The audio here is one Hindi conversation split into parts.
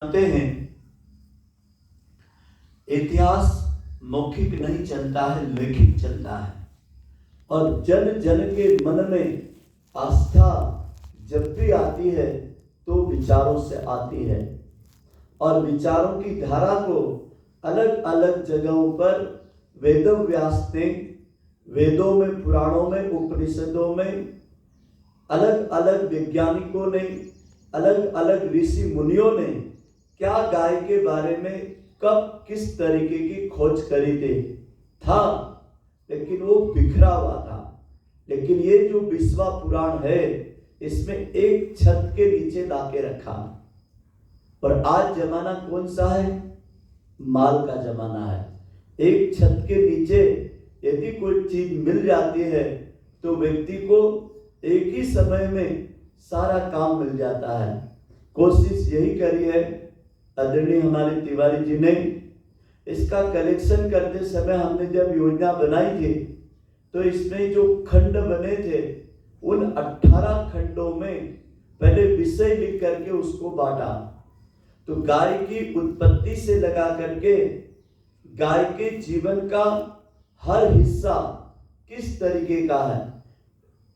जानते हैं इतिहास मौखिक नहीं चलता है, लेखित चलता है। और जन जन के मन में आस्था जब भी आती है तो विचारों से आती है, और विचारों की धारा को अलग अलग जगहों पर वेद व्यास ने, वेदों में, पुराणों में, उपनिषदों में, अलग अलग वैज्ञानिकों ने, अलग अलग ऋषि मुनियों ने क्या गाय के बारे में कब किस तरीके की खोज करी थी था, लेकिन वो बिखरा हुआ था। लेकिन ये जो विश्वा पुराण है, इसमें एक छत के नीचे लाके रखा। और आज जमाना कौन सा है? माल का जमाना है। एक छत के नीचे यदि कोई चीज मिल जाती है तो व्यक्ति को एक ही समय में सारा काम मिल जाता है। कोशिश यही करी है आदरणीय हमारे तिवारी जी ने। इसका कलेक्शन करते समय हमने जब योजना बनाई थी तो इसमें जो खंड बने थे उन 18 खंडों में पहले विषय लिख करके उसको बांटा। तो गाय की उत्पत्ति से लगा करके गाय के जीवन का हर हिस्सा किस तरीके का है,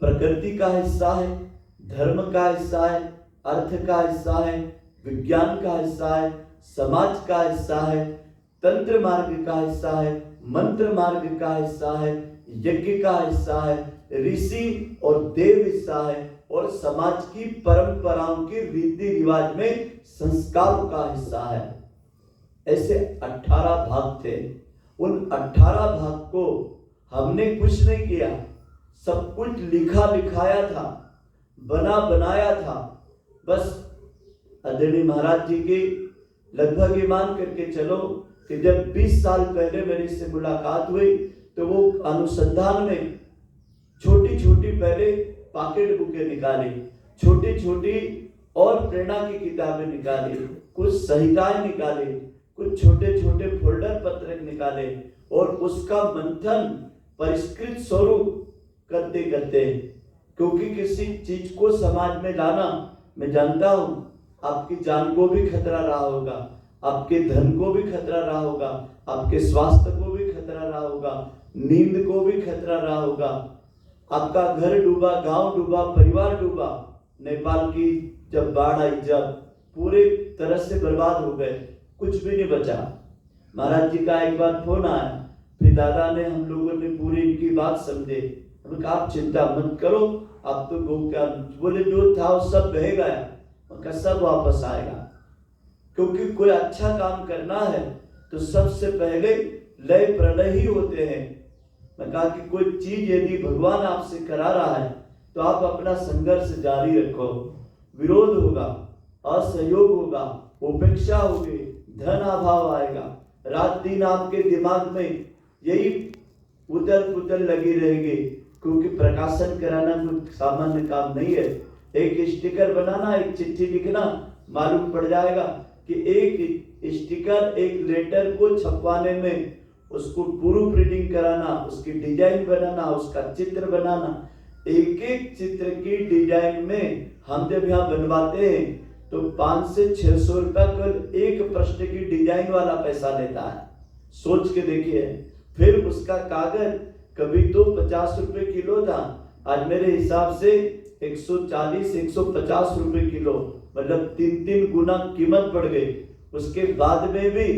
प्रकृति का हिस्सा है, धर्म का हिस्सा है, अर्थ का हिस्सा है, विज्ञान का हिस्सा है, समाज का हिस्सा है, तंत्र मार्ग का हिस्सा है, मंत्र मार्ग का हिस्सा है, यज्ञ का हिस्सा है, ऋषि और देव हिस्सा है, और समाज की परंपराओं के रीति रिवाज में संस्कारों का हिस्सा है। ऐसे 18 भाग थे। उन 18 भाग को हमने कुछ नहीं किया, सब कुछ लिखा लिखाया था, बना बनाया था। बस आदरणीय महाराज जी की लगभग ये मान करके चलो कि जब 20 साल पहले मेरी से मुलाकात हुई तो वो अनुसंधान में छोटी छोटी पहले पॉकेट बुकें निकाली, छोटी छोटी और प्रेरणा की किताबें निकाली, कुछ संहिताएं निकाली, कुछ छोटे छोटे फोल्डर पत्रक निकाले, और उसका मंथन परिष्कृत स्वरूप करते करते, क्योंकि किसी चीज को समाज में लाना, मैं जानता हूं आपकी जान को भी खतरा रहा होगा, आपके धन को भी खतरा रहा होगा, आपके स्वास्थ्य को भी खतरा रहा होगा, नींद को भी खतरा रहा होगा। आपका घर डूबा, गांव डूबा, परिवार डूबा। नेपाल की जब बाढ़ आई, जब पूरे तरह से बर्बाद हो गए, कुछ भी नहीं बचा। महाराज जी का एक बार फोन आया, फिर दादा ने, हम लोगों ने पूरी इनकी बात समझे। हमने कहा आप चिंता मत करो, आप तो गौ क्या, बोले जो था वो सब बह गया, उनका सब वापस आएगा। क्योंकि कोई अच्छा काम करना है तो सबसे पहले लय प्रलय ही होते हैं। मैं कहा कि कोई चीज यदि भगवान आपसे करा रहा है तो आप अपना संघर्ष जारी रखो। विरोध होगा, असहयोग होगा, उपेक्षा होगी, धन अभाव आएगा, रात दिन आपके दिमाग में यही उथल पुथल लगी रहेगी, क्योंकि प्रकाशन कराना कोई सामान्य काम नहीं है। एक स्टिकर बनाना, एक चिट्ठी लिखना, मालूम पड़ जाएगा कि एक स्टिकर, एक लेटर को छपवाने में उसको प्रूफ रीडिंग कराना, उसकी डिजाइन बनाना, उसका चित्र बनाना, एक एक चित्र की डिजाइन में हम जब यहाँ बनवाते हैं तो 500 से 600 रुपया केवल एक प्रश्न की डिजाइन वाला पैसा लेता है। सोच के देखिए। फिर उसका कागज कभी तो 50 रुपए किलो था, आज मेरे हिसाब से 140-150 रुपए किलो, मतलब 3 गुना कीमत बढ़ गई। उसके बाद में भी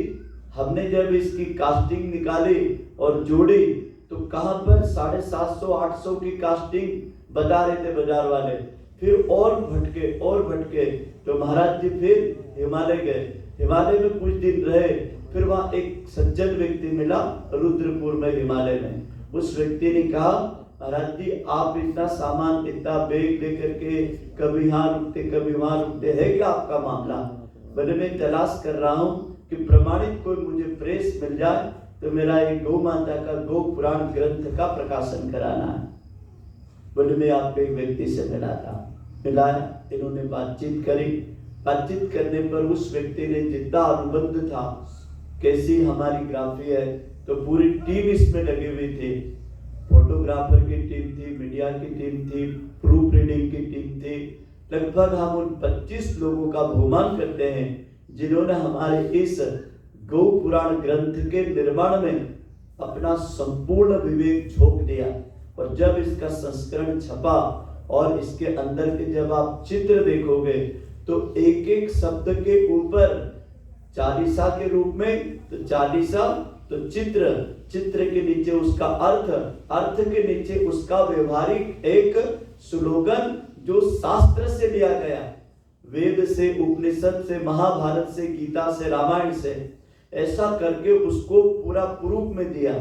हमने जब इसकी कास्टिंग निकाली और जोड़ी तो कहां पर 750-800 की कास्टिंग बता रहे थे बाजार वाले। फिर और भटके तो महाराज जी फिर हिमालय गए। हिमालय में कुछ दिन रहे, फिर वहां एक सज्जन व्यक्ति मिला रुद्रपुर में, हिमालय में। उस व्यक्ति ने कहा महाराज जी आप इतना सामान, इतना बैग लेकर के कभी यहाँ रुकते कभी वहां रुकते, है क्या आपका मामला? बोले मैं तलाश कर रहा हूँ कि प्रमाणित कोई मुझे प्रेस मिल जाए तो मेरा एक गौ माता का गौ पुराण ग्रंथ का प्रकाशन कराना है। बोले मैं आपको एक व्यक्ति से मिलाया, इन्होंने बातचीत करी। बातचीत करने पर उस व्यक्ति ने जितना अनुबंध था, कैसी हमारी ग्राफी है, तो पूरी टीम इसमें लगी हुई थी। फोटोग्राफर की टीम थी, मीडिया की टीम थी, प्रूफ रीडिंग की टीम थी। लगभग हम उन 25 लोगों का बहुमान करते हैं जिन्होंने हमारे इस गौ पुराण ग्रंथ के निर्माण में अपना संपूर्ण विवेक झोंक दिया। और जब इसका संस्करण छपा और इसके अंदर के जब आप चित्र देखोगे तो एक एक शब्द के ऊपर चालीसा के रूप में तो चालीसा, तो चित्र, चित्र के नीचे उसका अर्थ, अर्थ के नीचे उसका व्यवहारिक एक स्लोगन जो शास्त्र से लिया गया, वेद से, उपनिषद से, महाभारत से, गीता से, रामायण से, ऐसा करके उसको पूरा प्रूफ में दिया।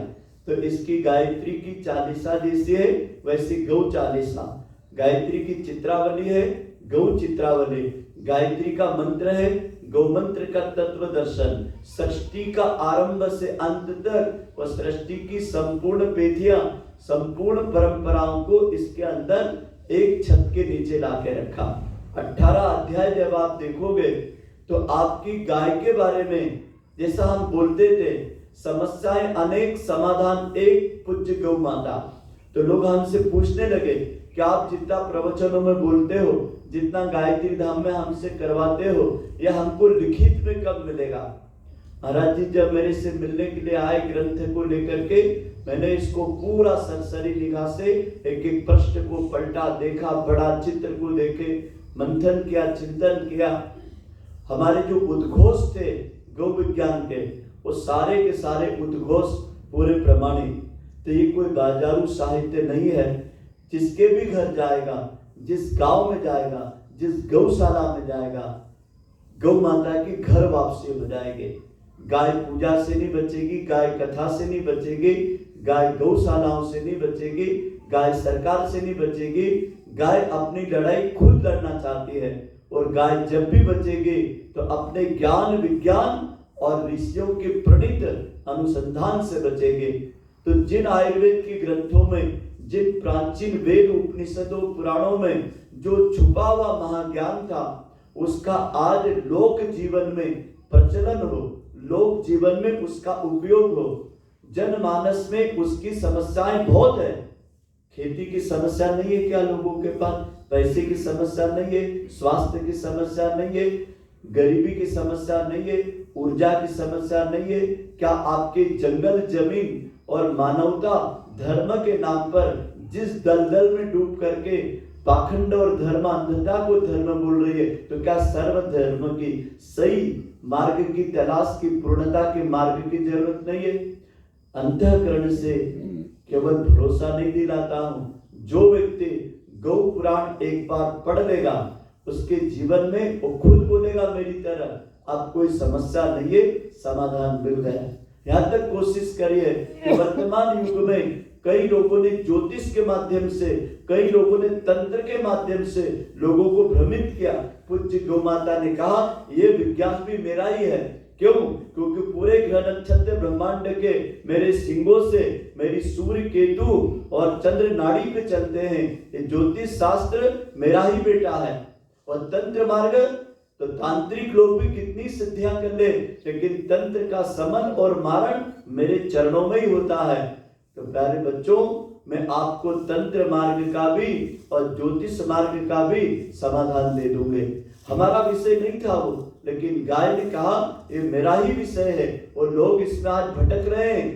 तो इसकी गायत्री की चालीसा जैसी है वैसी गौ चालीसा, गायत्री की चित्रावली है गौ चित्रावली, गायत्री का मंत्र है गौ मंत्र का तत्व दर्शन, सृष्टि का आरंभ से अंत तक व सृष्टि की संपूर्ण पेथियां, संपूर्ण परंपराओं को इसके अंदर एक छत के नीचे लाके रखा। 18 अध्याय जब आप देखोगे तो आपकी गाय के बारे में, जैसा हम बोलते थे समस्याएं अनेक समाधान एक, पूज्य गौ माता। तो लोग हमसे पूछने लगे कि आप जितना प्रवचनों में बोलते हो, जितना गायत्री धाम में हमसे करवाते हो, यह हमको लिखित में कब मिलेगा। महाराज जी जब मेरे से मिलने के लिए आए ग्रंथ को लेकर के, मैंने इसको पूरा सरसरी निगाह से एक एक पृष्ठ को पलटा, देखा, बड़ा चित्र को देखे, मंथन किया, चिंतन किया। हमारे जो उद्घोष थे गौ विज्ञान के, वो सारे के सारे उद्घोष पूरे प्रमाणित। तो ये कोई बाजारू साहित्य नहीं है। जिसके भी घर जाएगा, जिस गांव में जाएगा, जिस गौशाला में जाएगा, गौ माता की घर वापसी हो जाएगी। गाय पूजा से नहीं बचेगी, गाय कथा से नहीं बचेगी, गाय गौशालाओं से नहीं बचेगी, गाय सरकार से नहीं बचेगी। गाय अपनी लड़ाई खुद लड़ना चाहती है और गाय जब भी बचेगी तो अपने ज्ञान, विज्ञान और ऋषियों के प्रणीत अनुसंधान से बचेगी। तो जिन आयुर्वेद के ग्रंथों में, जिन प्राचीन वेद, उपनिषदों, पुराणों में जो छुपा हुआ महाज्ञान था, उसका आज लोक जीवन में प्रचलन हो, लोक जीवन में उसका उपयोग हो। जनमानस में उसकी समस्याएं बहुत है। खेती की समस्या नहीं है क्या लोगों के पास? पैसे की समस्या नहीं है, स्वास्थ्य की समस्या नहीं है, गरीबी की समस्या नहीं है, ऊर्जा की समस्या नहीं है क्या? आपके जंगल, जमीन और मानवता धर्म के नाम पर जिस दलदल में डूब करके पाखंड और धर्म, अंधता को धर्म बोल रही है, तो क्या सर्व धर्म की सही मार्ग की तलाश की, पूर्णता के मार्ग की जरूरत नहीं है? अंतःकरण से केवल भरोसा नहीं दिलाता हूं। जो व्यक्ति गौ पुराण एक बार पढ़ लेगा, उसके जीवन में वो खुद बोलेगा मेरी तरह अब कोई समस्या नहीं है, समाधान मिल गया। यहाँ तक कोशिश करिए कि वर्तमान युग में कई लोगों ने ज्योतिष के माध्यम से, कई लोगों ने तंत्र के माध्यम से लोगों को भ्रमित किया। पूज्य गौ माता ने कहा ये विज्ञान भी मेरा ही है। क्यों? क्योंकि पूरे ग्रह नक्षत्र ब्रह्मांड के मेरे सिंगों से मेरी सूर्य, केतु और चंद्र नाड़ी पे चलते हैं। ये ज्योतिष शास्त्र मेरा ही बेटा है। और तंत्र मार्ग, तो तांत्रिक लोग भी कितनी सिद्धियां कर ले, लेकिन तंत्र का समन और मारण मेरे चरणों में ही होता है। तो प्यारे बच्चों, मैं आपको तंत्र मार्ग का भी और ज्योतिष मार्ग का भी समाधान दे दूंगे। हमारा विषय नहीं था वो, लेकिन गाय ने कहा ये मेरा ही विषय है और लोग इसमें आज भटक रहे हैं।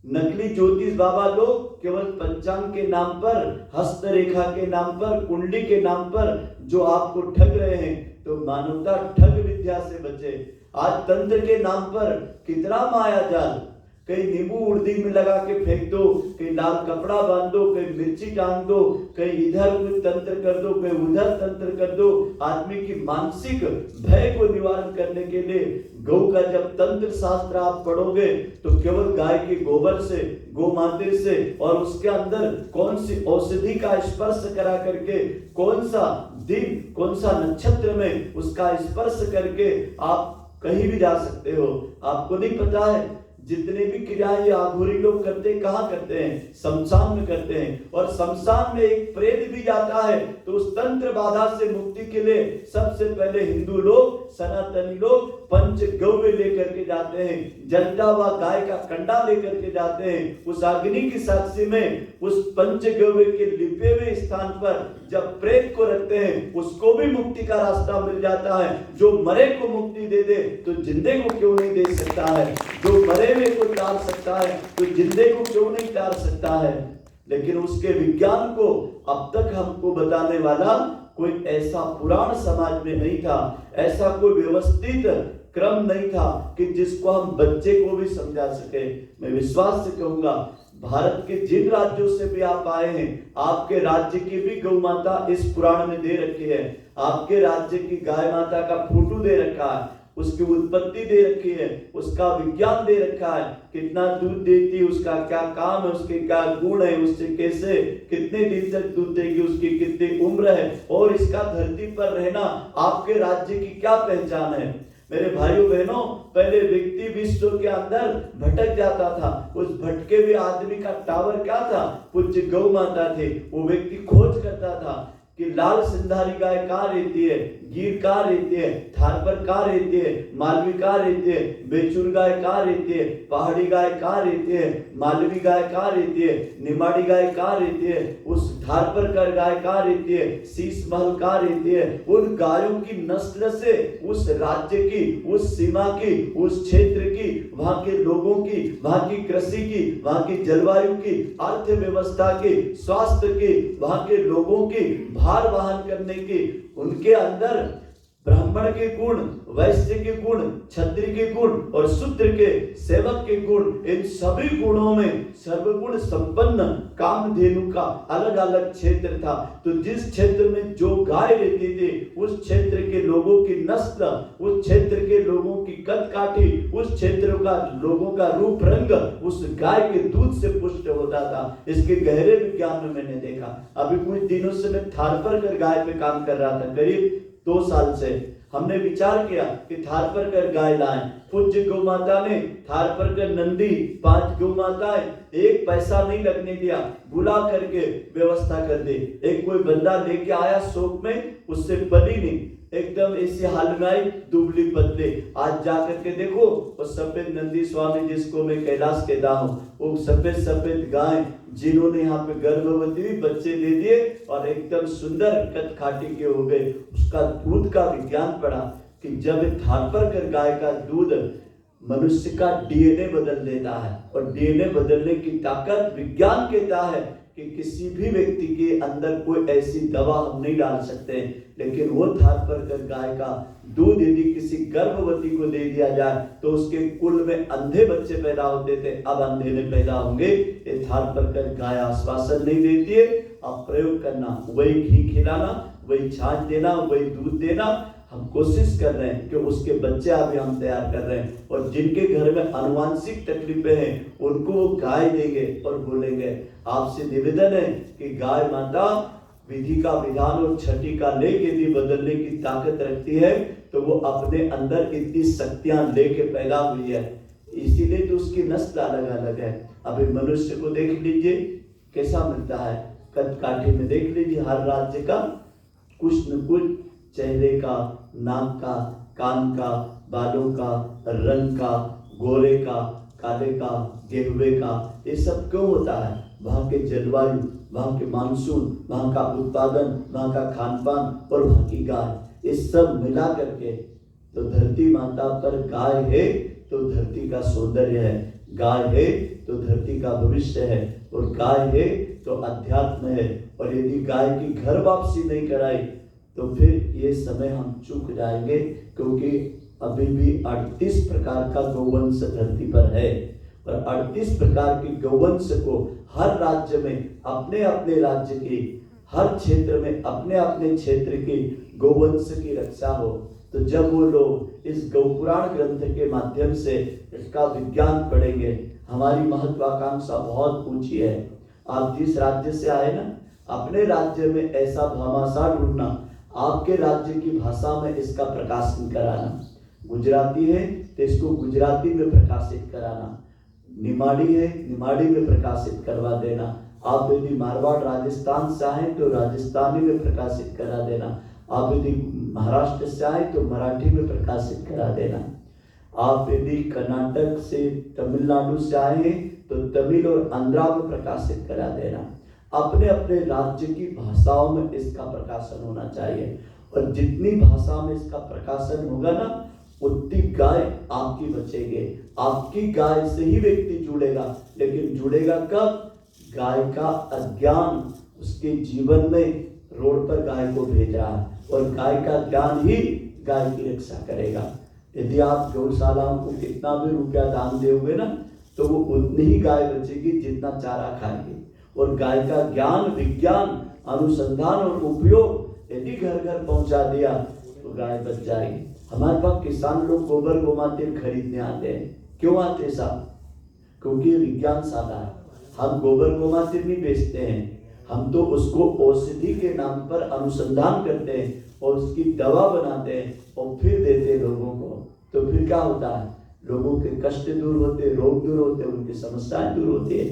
नकली ज्योतिष बाबा लोग केवल पंचांग के नाम पर, हस्तरेखा के नाम पर, कुंडली के नाम पर जो आपको ठग रहे हैं, तो मानवता ठग विद्या से बचे। आज तंत्र के नाम पर कितना माया जाल, कहीं नींबू उड़दी में लगा के फेंक दो, कहीं लाल कपड़ा बांध दो, कहीं मिर्ची टांग दो, कहीं इधर कोई तंत्र कर दो, कहीं उधर तंत्र कर दो। आदमी की मानसिक भय को निवारण करने के लिए गौ का जब तंत्र शास्त्र आप पढ़ोगे तो केवल गाय के गोबर से, गो मंदिर से और उसके अंदर कौन सी औषधि का स्पर्श करा करके, कौन सा दिन, कौन सा नक्षत्र में उसका स्पर्श करके आप कहीं भी जा सकते हो। आपको नहीं पता है जितने भी क्रियाएं ये आघोरी लोग करते हैं, कहाँ करते हैं? शमशान में करते हैं। और शमशान में एक प्रेत भी जाता है तो उस तंत्र बाधा से मुक्ति के लिए सबसे पहले हिंदू लोग, सनातनी लोग पंचगव्य लेकर के जाते हैं, जलता हुआ गाय का कंडा लेकर के जाते हैं। उस अग्नि की साक्षी में उस पंचगव्य के लिपे हुए स्थान पर जब प्रेत को रखते हैं, उसको भी मुक्ति का रास्ता मिल जाता है। जो मरे को मुक्ति दे दे तो जिंदे को क्यों नहीं दे सकता है? जो मरे हुए को टाल सकता है तो जिंदे को क्यों नहीं टाल सकता है? लेकिन उसके विज्ञान को अब तक हमको बताने वाला कोई ऐसा पुराण समाज में नहीं था, ऐसा कोई व्यवस्थित क्रम नहीं था कि जिसको हम बच्चे को भी समझा सके। मैं विश्वास से कहूंगा, भारत के जिन राज्यों से भी आप आए हैं, आपके राज्य की भी गौ माता इस पुराण में दे रखी है। आपके राज्य की गाय माता का फोटो दे रखा है, उसकी उत्पत्ति दे रखी है, उसका विज्ञान दे रखा है, कितना दूध देती है, उसका क्या काम है, उसके क्या गुण है, उससे कैसे कितने दिन तक दूध देगी, उसकी कितनी उम्र है, और इसका धरती पर रहना आपके राज्य की क्या पहचान है। मेरे भाइयों बहनों, पहले व्यक्ति विश्व के अंदर भटक जाता था, उस भटके हुए आदमी का टावर क्या था? पूज्य गौ माता थे। वो व्यक्ति खोज करता था कि लाल सिंधारी गाय कहाँ रहती है, गिर कहाँ रहती है, थारपर कहाँ रहती है, मालवी कहाँ रहती है, बेचूर गाय कहाँ रहती है, पहाड़ी गाय कहाँ रहती है, मालवी गाय कहाँ रहती है, निमाड़ी गाय कहाँ रहती है, उस थारपर कर गाय कहाँ रहती है, शीश महल कहाँ रहती है। उन गायों की नस्ल से उस राज्य की, उस सीमा की, उस क्षेत्र की, वहां के लोगों की, वहां की कृषि की, वहां की जलवायु की, अर्थव्यवस्था की, स्वास्थ्य की, वहां के लोगों की भार वहन करने की, उनके अंदर ब्राह्मण के गुण, वैश्य के गुण, क्षत्रिय के गुण और शूद्र के सेवक के गुण, इन सभी गुणों में सर्वगुण संपन्न कामधेनु का अलग अलग क्षेत्र था। तो जिस क्षेत्र में जो गाय रहती थी, उस क्षेत्र के लोगों की नस्ल, उस क्षेत्र के लोगों की कद काठी, उस क्षेत्र का लोगों का रूप रंग उस गाय के दूध से पुष्ट होता था। इसके गहरे विज्ञान में मैंने देखा। अभी कुछ दिनों से मैं थारपर कर गाय पे काम कर रहा था, करीब 2 साल से। हमने विचार किया कि थारपर कर गाय लाएं। पूज्य गौ माता ने थारपर कर नंदी 5 गौ माताएं, एक पैसा नहीं लगने दिया, बुला करके व्यवस्था कर दी। एक कोई बंदा लेके आया शौक में, उससे बनी नहीं, एकदम ऐसी हाल में आई, दुबली पतली। आज जाकर के देखो वो सफेद नंदी स्वामी जिसको मैं कैलाश कहता हूँ, वो सफेद सफेद गाय जिन्होंने यहाँ पे गर्भवती हुई, बच्चे दे दिए और एकदम सुंदर कद काठी के हो गए। उसका दूध का विज्ञान पढ़ा कि जब थारपर कर गाय का दूध मनुष्य का डीएनए बदल देता है, और डीएनए बदलने की ताकत विज्ञान कहता है कि किसी भी व्यक्ति के अंदर कोई ऐसी दवा हम नहीं डाल सकते, लेकिन वो थारपर कर गाय का दूध यदि किसी गर्भवती को दे दिया जाए तो उसके कुल में अंधे बच्चे पैदा होते थे, अब अंधे नहीं पैदा होंगे। ये थारपर कर गाय आश्वासन नहीं देती है। आप प्रयोग करना, वही घी खिलाना, वही छाछ देना, वही दूध देना। हम कोशिश कर रहे हैं कि उसके बच्चे अभी हम तैयार कर रहे हैं, और जिनके घर में अनुवांशिक तकलीफें हैं उनको वो गाय देंगे और बोलेंगे। आपसे निवेदन है कि गाय माता विधि का विधान और छठी का लेख यदि बदलने की ताकत रखती है तो वो अपने अंदर इतनी शक्तियां लेके पैदा हुई है, इसीलिए तो उसकी नस्ल अलग अलग है। अभी मनुष्य को देख लीजिए कैसा मिलता है, कद काठी में देख लीजिए हर राज्य का कुछ न कुछ, चेहरे का, नाक का, कान का, बालों का, रंग का, गोरे का, काले का, गेहुए का, ये सब क्यों होता है? वहाँ के जलवायु, वहाँ के मानसून, वहाँ का उत्पादन, वहाँ का खान पान और वहाँ की गाय, ये सब मिला करके तो धरती माता पर गाय है तो धरती का सौंदर्य है, गाय है तो धरती का भविष्य है, और गाय है तो अध्यात्म है। और यदि गाय की घर वापसी नहीं कराई तो फिर ये समय हम चूक जाएंगे, क्योंकि अभी भी 38 प्रकार का गौवंश धरती पर है, और 38 प्रकार के गौवंश को हर राज्य में अपने अपने राज्य की, हर क्षेत्र में अपने अपने क्षेत्र की गौवंश की रक्षा हो। तो जब वो लोग इस गौपुराण ग्रंथ के माध्यम से इसका विज्ञान पढ़ेंगे, हमारी महत्वाकांक्षा बहुत ऊंची है। आप जिस राज्य से आए ना, अपने राज्य में ऐसा भामाशाह ढूंढना, आपके राज्य की भाषा में इसका प्रकाशन कराना। गुजराती है तो इसको गुजराती में प्रकाशित कराना, निमाड़ी है, निमाड़ी में प्रकाशित करवा देना। आप यदि मारवाड़ राजस्थान से आए तो राजस्थानी में प्रकाशित करा देना। आप यदि महाराष्ट्र से आए तो मराठी में प्रकाशित करा देना। आप यदि कर्नाटक से तमिलनाडु से आए हैं तो तमिल और आंध्रा में प्रकाशित करा देना। अपने अपने राज्य की भाषाओं में इसका प्रकाशन होना चाहिए, और जितनी भाषा में इसका प्रकाशन होगा ना, उतनी गाय आपकी बचेगी। आपकी गाय से ही व्यक्ति जुड़ेगा, लेकिन जुड़ेगा कब? गाय का अज्ञान उसके जीवन में रोड पर गाय को भेज रहा है, और गाय का ज्ञान ही गाय की रक्षा करेगा। यदि आप गौशालाओं को कितना भी रुपया दान दोगे ना, तो वो उतनी ही गाय बचेगी जितना चारा खाएगी। और गाय का ज्ञान, विज्ञान, अनुसंधान और उपयोग यदि घर घर पहुंचा दिया तो गाय बच जाएगी। हमारे पास किसान लोग गोबर गोमाते खरीदने आते हैं। क्यों आते साहब? क्योंकि विज्ञान सादा है। हम गोबर गोमाते नहीं बेचते हैं, हम तो उसको औषधि के नाम पर अनुसंधान करते हैं और उसकी दवा बनाते हैं और फिर देते हैं लोगों को। तो फिर क्या होता है? लोगों के कष्ट दूर होते, रोग दूर होते, उनकी समस्याएं दूर होती है।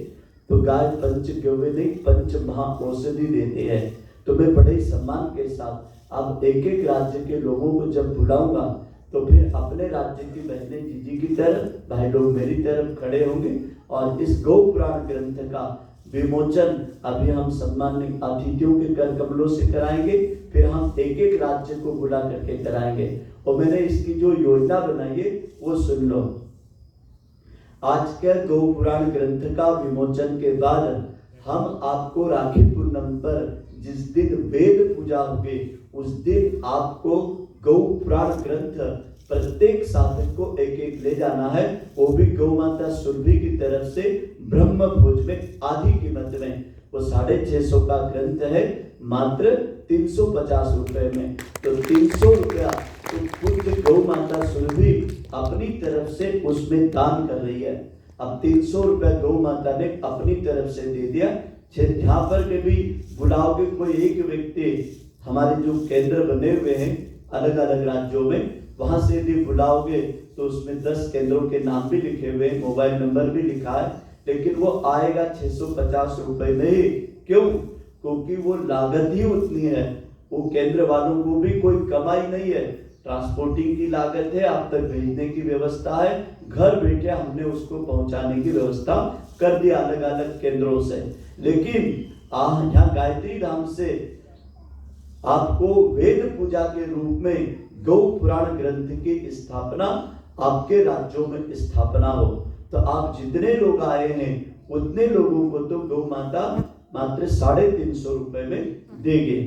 तो गाय पंच गव्य नहीं, पंच महा औषधि देते हैं। तो मैं बड़े सम्मान के साथ अब एक एक राज्य के लोगों को जब बुलाऊंगा तो फिर अपने राज्य की बहनें जीजी की तरफ, भाई लोग मेरी तरफ खड़े होंगे और इस गौ पुराण ग्रंथ का विमोचन अभी हम सम्मानित अतिथियों के कर कमलों से कराएंगे। फिर हम एक एक राज्य को बुला करके कराएंगे। और मैंने इसकी जो योजना बनाई है वो सुन लो। आज के गौ पुराण ग्रंथ का विमोचन के बाद हम आपको राखी पूर्णिमा पर जिस दिन वेद पूजा होगी उस दिन आपको गौ पुराण ग्रंथ प्रत्येक साधक को एक एक ले जाना है। वो भी गौ माता सुरभि की तरफ से ब्रह्म भोज में आधी कीमत में। वो 650 का ग्रंथ है, मात्र 350 रुपए में। तो 300 रुपया तो खुद गौ माता सुरभि अपनी तरफ से उसमें दान कर रही है। अब 300 रुपया गौ माता ने अपनी तरफ से दे दिया। यहाँ पर कभी बुलाओगे कोई एक व्यक्ति, हमारे जो केंद्र बने हुए हैं अलग अलग राज्यों में, वहां से यदि बुलाओगे तो उसमें 10 केंद्रों के नाम भी लिखे हुए, मोबाइल नंबर भी लिखा है, लेकिन वो आएगा 650 रुपए में ही। क्यों? क्योंकि वो लागत ही उतनी है। वो केंद्र वालों को भी कोई कमाई नहीं है, ट्रांसपोर्टिंग की लागत है, आप तक भेजने की व्यवस्था है, घर बैठे हमने उसको पहुंचाने की व्यवस्था कर दिया अलग अलग केंद्रों से। लेकिन यहाँ गायत्री धाम से आपको वेद पूजा के रूप में गौ पुराण ग्रंथ की स्थापना आपके राज्यों में स्थापना हो। तो आप जितने लोग आए हैं उतने लोगों को तो गौ माता मात्र 350 रुपए में देंगे।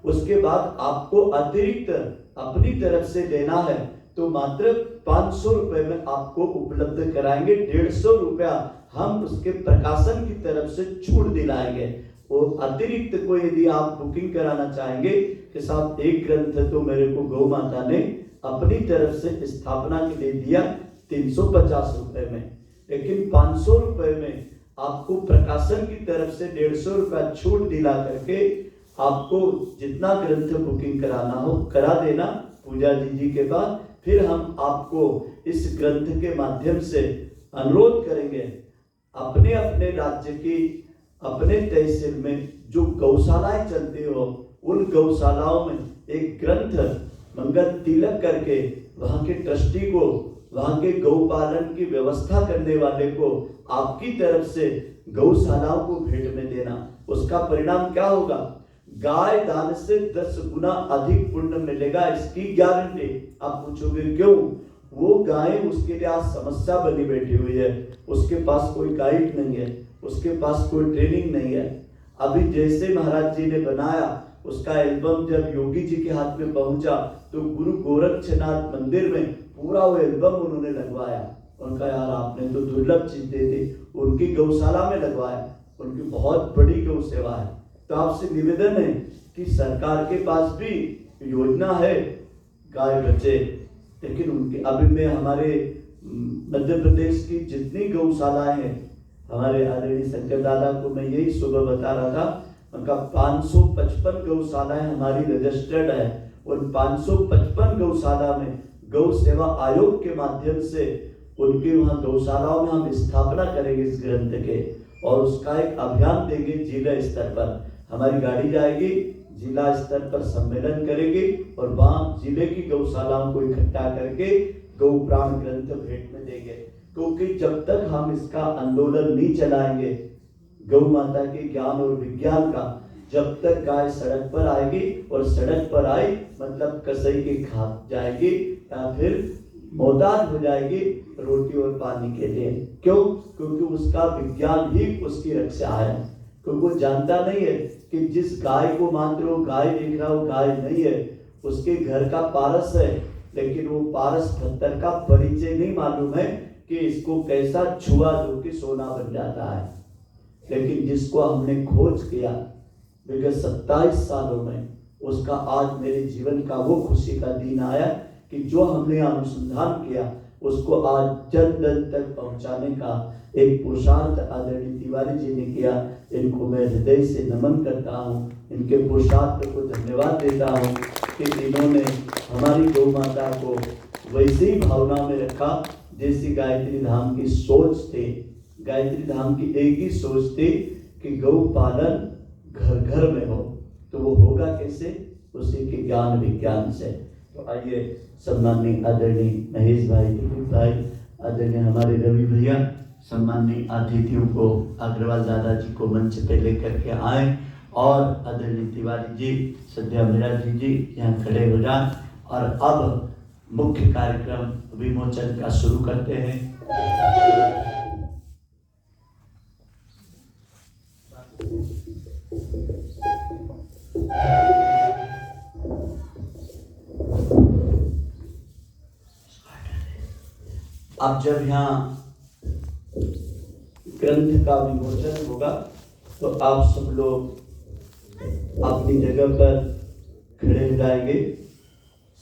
उसके बाद आपको अतिरिक्त अपनी तरफ से लेना है तो मात्र 500 रुपए में आपको उपलब्ध कराएंगे। 150 रुपया हम उसके प्रकाशन की तरफ से छूट दिलाएंगे। और अतिरिक्त को यदि आप बुकिंग कराना चाहेंगे कि साहब एक ग्रंथ तो मेरे को गौ माता ने अपनी तरफ से स्थापना के लिए दिया 350 रुपए में, लेकिन 500 रुपए में आपको प्रकाशन की तरफ से 150 रुपया छूट दिला करके आपको जितना ग्रंथ बुकिंग कराना हो करा देना पूजा जी के बाद। फिर हम आपको इस ग्रंथ के माध्यम से अनुरोध करेंगे अपने अपने राज्य की, अपने तहसील में जो गौशालाएं चलती हो उन गौशालाओं में एक ग्रंथ मंगल तिलक करके वहां के ट्रस्टी को, वहां के गौपालन की व्यवस्था करने वाले को आपकी तरफ से गौशालाओं को भेंट में देना। उसका परिणाम क्या होगा? गाय दान से 10 गुना अधिक पुण्य मिलेगा, इसकी गारंटी। आप पूछोगे क्यों? वो गाय उसके लिए आज समस्या बनी बैठी हुई है, उसके पास कोई गाइड नहीं है, उसके पास कोई ट्रेनिंग नहीं है। अभी जैसे महाराज जी ने बनाया उसका एल्बम जब योगी जी के हाथ में पहुंचा तो गुरु गोरक्षनाथ मंदिर में पूरा वो एल्बम उन्होंने लगवाया। उनका यार आपने तो दुर्लभ चीज दे दी, उनकी गौशाला में लगवाया। उनकी बहुत बड़ी गौ सेवा है। तो आपसे निवेदन है कि सरकार के पास भी योजना है गाय बचे, लेकिन उनके अभी में हमारे मध्य प्रदेश की जितनी गौशालाएं हैं, हमारे आदरणीय शंकर दादा को मैं यही सुबह बता रहा था, उनका 555 गौशालाएं हमारी रजिस्टर्ड है। और 555 गौशाला में गौ सेवा आयोग के माध्यम से उनके वहाँ गौशालाओं में हम स्थापना करेंगे इस ग्रंथ के, और उसका एक अभियान देंगे जिला स्तर पर। हमारी गाड़ी जाएगी, जिला स्तर पर सम्मेलन करेंगे और वहाँ जिले की गौशालाओं को इकट्ठा करके गौ प्राण ग्रंथ भेंट में देंगे। क्योंकि जब तक हम इसका आंदोलन नहीं चलाएंगे गौ माता के ज्ञान और विज्ञान का, जब तक गाय सड़क पर आएगी, और सड़क पर आई मतलब कसाई के खा जाएगी या फिर मोहताज हो जाएगी रोटी और पानी के लिए। क्यों? क्योंकि उसका विज्ञान ही उसकी रक्षा है। क्योंकि वो जानता नहीं है कि जिस गाय को मात्र वो गाय देख रहा वो गाय नहीं है, उसके घर का पारस है, लेकिन वो पारस पत्थर का परिचय नहीं मालूम है कि इसको कैसा छुआ जो कि सोना बन जाता है। लेकिन जिसको हमने खोज किया विगत 27 सालों में, उसका आज मेरे जीवन का वो खुशी का दिन आया कि जो हमने अनुसंधान किया उसको आज जन जन तक पहुंचाने का एक पुरुषार्थ आदरणीय तिवारी जी ने किया। इनको मैं हृदय से नमन करता हूँ, इनके पुरुषार्थ को धन्यवाद देता हूँ कि इन्होंने हमारी गौ माता को वैसी ही भावना में रखा जैसी गायत्री धाम की सोच थी। गायत्री धाम की एक ही सोच थी कि गौ पालन घर घर में हो, तो वो होगा कैसे? उसी के ज्ञान विज्ञान से। तो आइए सम्माननीय आदरणीय महेश भाई, दिलीप भाई, आदरणीय हमारे रवि भैया, सम्माननीय अतिथियों को अग्रवाल दादाजी को मंच पे लेकर के आए, और आदरणीय तिवारी जी, सद्या मीरा जी यहाँ खड़े हो जाए, और अब मुख्य कार्यक्रम विमोचन का शुरू करते हैं। अब जब यहाँ ग्रंथ का विमोचन होगा तो आप सब लोग अपनी जगह पर खड़े हो जाएंगे,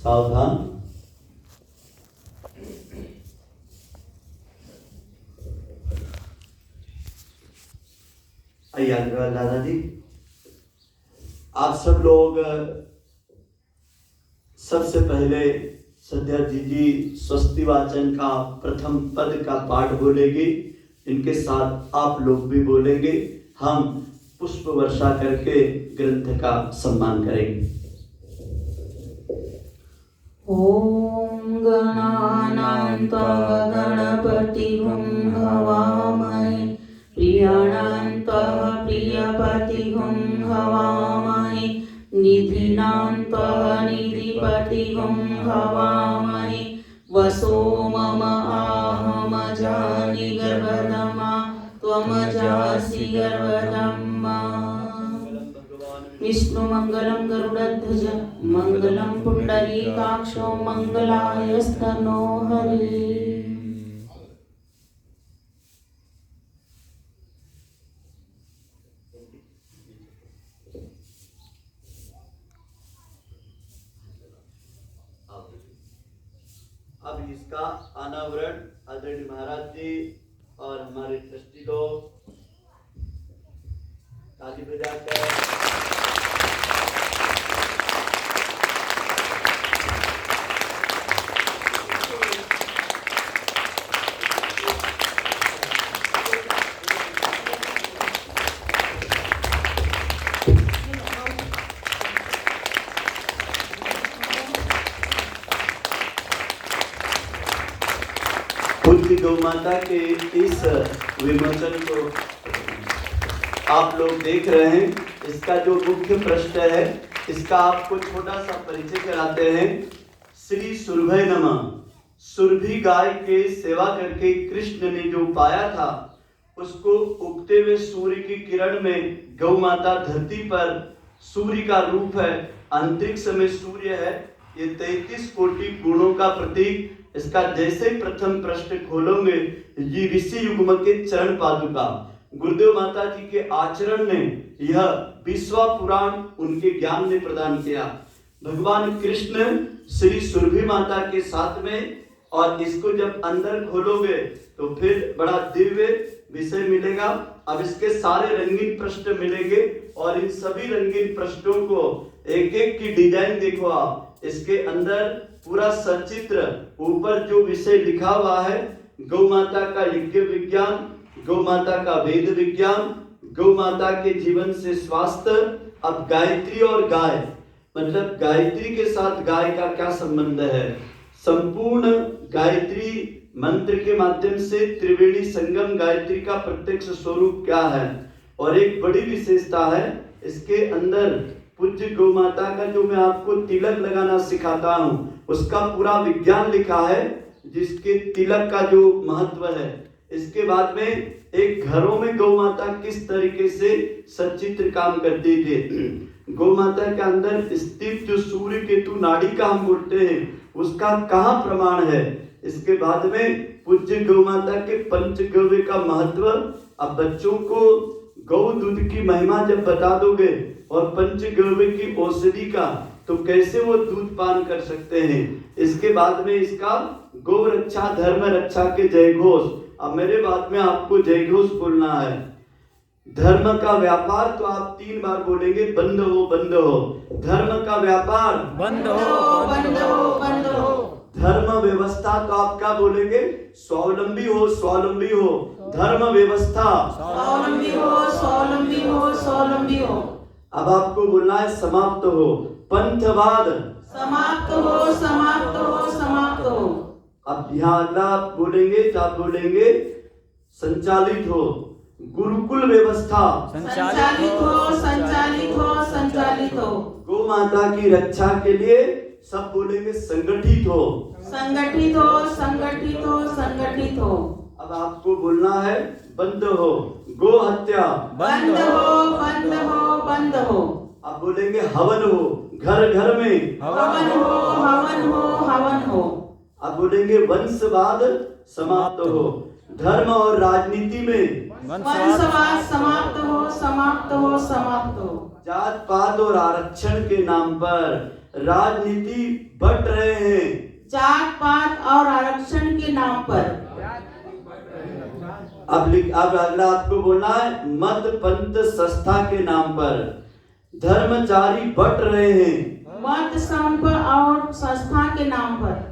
सावधान। आइए अग्रवाल दादाजी, आप सब लोग सबसे पहले सद्या जी स्वस्ति वाचन का प्रथम पद का पाठ बोलेंगे, इनके साथ आप लोग भी बोलेंगे। हम पुष्प वर्षा करके ग्रंथ का सम्मान करेंगे। ओम गणानां त्वा गणपतिगुं हवामहे, प्रियाणां त्वा प्रियपतिगुं हवामहे, निधिनां त्वा निधिपतिगुं हवामहे, वसो मम आहमजानि गर्भधमा त्वमजासि गर्भधम्मा। विष्णु मंगलम गरुड़ध्वज मंगलम पुंडरीकाक्षो मंगलायस्तनो हरि। अब इसका अनावरण आदरणीय महाराज जी और हमारे ट्रस्टी लोग ताली बजाकर पूज्य गौ माता के इस विमोचन को आप लोग देख रहे हैं। इसका जो मुख्य पृष्ठ है इसका आपको छोटा सा परिचय कराते हैं। श्री सुरभय नमः। सुरभि गाय के सेवा करके कृष्ण ने जो पाया था उसको उगते हुए सूर्य की किरण में गौ माता धरती पर सूर्य का रूप है, अंतरिक्ष में सूर्य है, ये 33 कोटि गुणों का प्रतीक। इसका जैसे ही प्रथम पृष्ठ खोलोगे ये ऋषि युग्म के चरण पादुका गुरुदेव माता जी के आचरण ने यह विश्वा पुराण उनके ज्ञान ने प्रदान किया। भगवान कृष्ण श्री सुरभि माता के साथ में, और इसको जब अंदर खोलोगे तो फिर बड़ा दिव्य विषय मिलेगा। अब इसके सारे रंगीन पृष्ठ मिलेंगे और इन सभी रंगीन पृष्ठों को एक एक की डिजाइन देखो आप। इसके अंदर पूरा सचित्र ऊपर जो विषय लिखा हुआ है गौ माता का यज्ञ विज्ञान, गौ माता का वेद विज्ञान, गौ माता के जीवन से स्वास्थ्य। अब गायत्री और गाय, मतलब गायत्री के साथ गाय का क्या संबंध है? संपूर्ण गायत्री मंत्र के माध्यम से त्रिवेणी संगम गायत्री का प्रत्यक्ष स्वरूप क्या है? और एक बड़ी विशेषता है इसके अंदर, पूज्य गौ माता का जो मैं आपको तिलक लगाना सिखाता हूँ उसका पूरा विज्ञान लिखा है, जिसके तिलक का जो महत्व है। इसके बाद में एक घरों में गौ माता किस तरीके से सचित्र काम करती थी। गौ माता के अंदर स्थित जो सूर्य केतु नाड़ी का हम बोलते हैं उसका कहाँ प्रमाण है। इसके बाद में पूज्य गौ माता के पंचगव्य का महत्व। अब बच्चों को गौ दूध की महिमा जब बता दोगे और पंचगव्य की औषधि का, तो कैसे वो दूध पान कर सकते हैं। इसके बाद में इसका गौ रक्षा धर्म रक्षा के जय घोष। अब मेरे बाद में आपको जय घोष बोलना है। धर्म का व्यापार तो आप 3 बार बोलेंगे, बंद हो बंद हो। धर्म का व्यापार बंद हो बंद हो बंद हो। धर्म व्यवस्था तो आप क्या बोलेंगे? स्वावलंबी हो स्वावलंबी हो। धर्म व्यवस्था स्वावलंबी हो स्वावलंबी हो स्वावलंबी हो। अब आपको बोलना है समाप्त हो। पंथवाद समाप्त हो समाप्त हो समाप्त हो। अब यहाँ अगला आप बोलेंगे तो आप बोलेंगे संचालित हो। गुरुकुल व्यवस्था संचालित हो संचालित हो संचालित हो। गौ माता की रक्षा के लिए सब बोलेंगे संगठित हो। संगठित हो संगठित हो संगठित हो। अब आपको बोलना है बंद हो। गो हत्या बंद हो बंद हो बंद हो। अब बोलेंगे हवन हो। घर घर में हवन हो हवन हो हवन हो। अब बोलेंगे वंशवाद समाप्त हो। धर्म और राजनीति में वंशवाद समाप्त हो समाप्त हो समाप्त हो। जात पात और आरक्षण के नाम पर राजनीति बट रहे हैं। जात पात और आरक्षण के नाम पर। अब अगला आपको बोलना है मत पंथ संस्था के नाम पर धर्मचारी बट रहे हैं। मत संघ और संस्था के नाम पर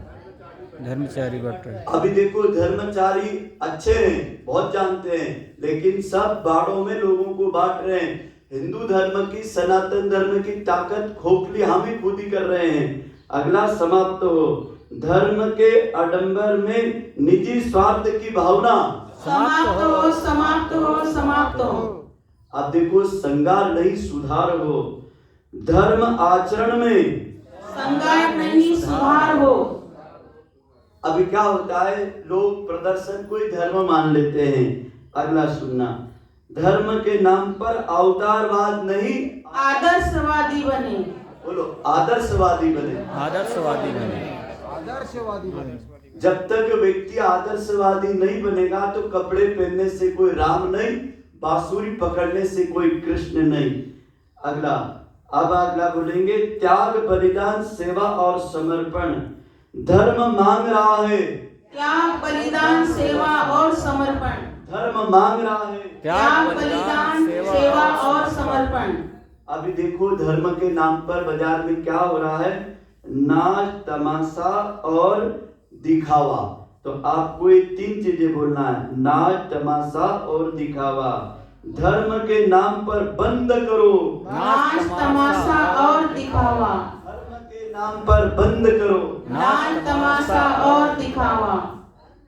धर्मचारी बट रहे। अभी देखो धर्मचारी अच्छे हैं, बहुत जानते हैं, लेकिन सब बाड़ों में लोगों को बांट रहे हैं। हिंदू धर्म की सनातन धर्म की ताकत खोखली हम ही खुद ही कर रहे हैं। अगला समाप्त हो। धर्म के आडंबर में निजी स्वार्थ की भावना समाप्त हो समाप्त हो समाप्त हो। अब देखो श्रृंगार नहीं सुधार हो। धर्म आचरण में श्रृंगार नहीं सुधार हो। अभी क्या होता है, लोग प्रदर्शन को ही धर्म मान लेते हैं। अगला सुनना, धर्म के नाम पर अवतारवाद नहीं आदर्शवादी बने। बोलो आदर्शवादी बने। आदर्शवादी बने। जब तक व्यक्ति आदर्शवादी नहीं बनेगा तो कपड़े पहनने से कोई राम नहीं, बांसुरी पकड़ने से कोई कृष्ण नहीं। अगला, अब अगला बोलेंगे त्याग बलिदान सेवा और समर्पण। धर्म मांग रहा है त्याग बलिदान सेवा और समर्पण। धर्म मांग रहा है त्याग बलिदान सेवा और समर्पण। अभी देखो धर्म के नाम पर बाजार में क्या हो रहा है, नाच तमाशा और दिखावा। तो आपको ये 3 चीजें बोलना है, नाच तमाशा और दिखावा। धर्म के नाम पर बंद करो नाच तमाशा और दिखावा। धर्म के नाम पर बंद करो नाच तमाशा और दिखावा।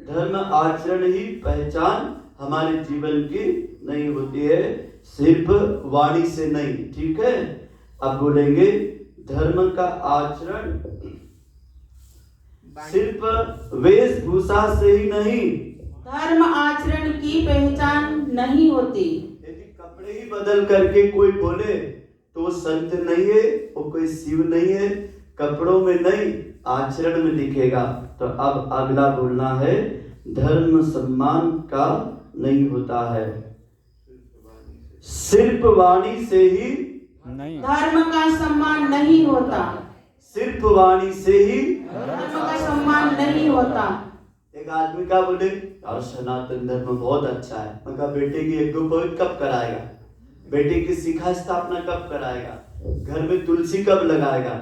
धर्म आचरण ही पहचान हमारे जीवन की नहीं होती है, सिर्फ वाणी से नहीं। ठीक है, अब बोलेंगे धर्म का आचरण सिर्फ वेशभूषा से ही नहीं। धर्म आचरण की पहचान नहीं होती। यदि कपड़े ही बदल करके कोई बोले तो वो संत नहीं है, वो कोई शिव नहीं है। कपड़ों में नहीं, आचरण में दिखेगा। तो अब अगला बोलना है धर्म सम्मान का नहीं होता है, सिर्फ वाणी से ही नहीं। धर्म का सम्मान नहीं होता। सिर्फ वाणी से ही धर्म का सम्मान नहीं होता। एक आदमी का बोले यार सनातन धर्म बहुत अच्छा है, मैं कहा बेटे की यज्ञोपवीत कब कराएगा, बेटे की शिखा स्थापना कब कराएगा, घर में तुलसी कब लगाएगा,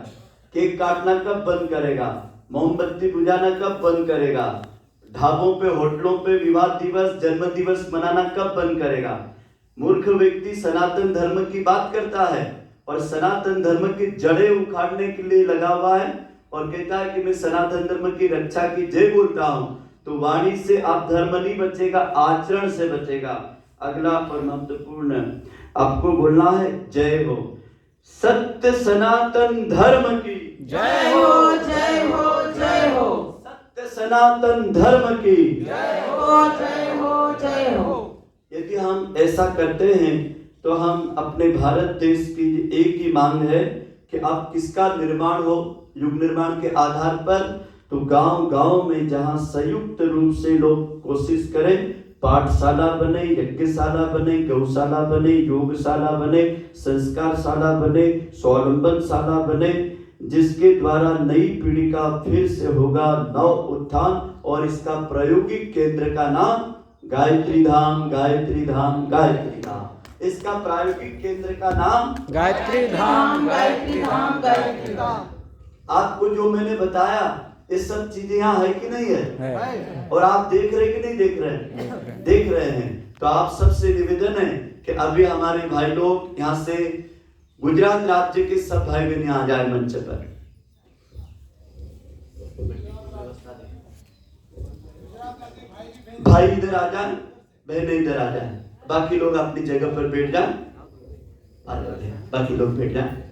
केक काटना कब बंद करेगा, मोमबत्ती बुझाना कब बंद करेगा। ढाबों पे, होटलों पे विवाह दिवस, जन्म दिवस मनाना कब बंद करेगा? मूर्ख व्यक्ति सनातन धर्म की बात करता है और सनातन धर्म की जड़ें उखाड़ने के लिए लगा हुआ है और कहता है कि मैं सनातन धर्म की रक्षा की जय बोलता हूं। तो वाणी से आप धर्म नहीं बचेगा, आचरण से बचेगा। अगला और महत्वपूर्ण आपको बोलना है जय हो। सत्य सनातन धर्म की जय हो, जय हो, जय हो। सत्य सनातन धर्म की जय हो, जय हो, जय हो। यदि हम ऐसा करते हैं तो हम अपने भारत देश की एक ही मांग है कि अब किसका निर्माण हो, युग निर्माण के आधार पर। तो गांव-गांव में जहां संयुक्त रूप से लोग कोशिश करें, पाठशाला बने, यज्ञशाला बने, गौशाला बने, योगशाला बने, संस्कारशाला बने, स्वावलंबन शाला बने, जिसके द्वारा नई पीढ़ी का फिर से होगा नव उत्थान। और इसका प्रायोगिक केंद्र का नाम गायत्री धाम, गायत्री धाम, गायत्री धाम। इसका प्रायोगिक केंद्र का नाम गायत्री धाम, गायत्री धाम, गायत्री धाम। आपको जो मैंने बताया ये सब चीजें यहाँ है कि नहीं है? है। और आप देख रहे कि नहीं देख रहे हैं? देख रहे हैं। तो आप सबसे निवेदन है कि अभी हमारे भाई लोग यहाँ से गुजरात राज्य के सब भाई बहन यहाँ जाए मंच पर। भाई इधर आ जाए, बहनें इधर आ जाए, बाकी लोग अपनी जगह पर बैठ जाए। बाकी लोग बैठ जाए।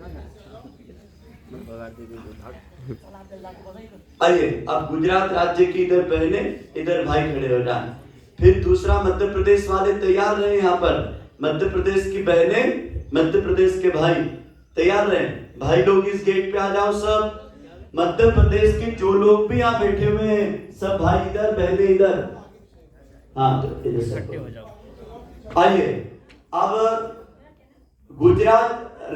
आइए, अब गुजरात राज्य की इधर बहनें, इधर भाई खड़े हो जाए। फिर दूसरा मध्य प्रदेश वाले तैयार रहे। यहाँ पर मध्य प्रदेश की बहनें, मध्य प्रदेश के भाई तैयार रहे। भाई लोग इस गेट पे आ जाओ सब। मध्य प्रदेश के जो लोग भी यहाँ बैठे हुए हैं सब भाई इधर, बहनें इधर। हाँ, तो इधर से आइए। अब गुजरात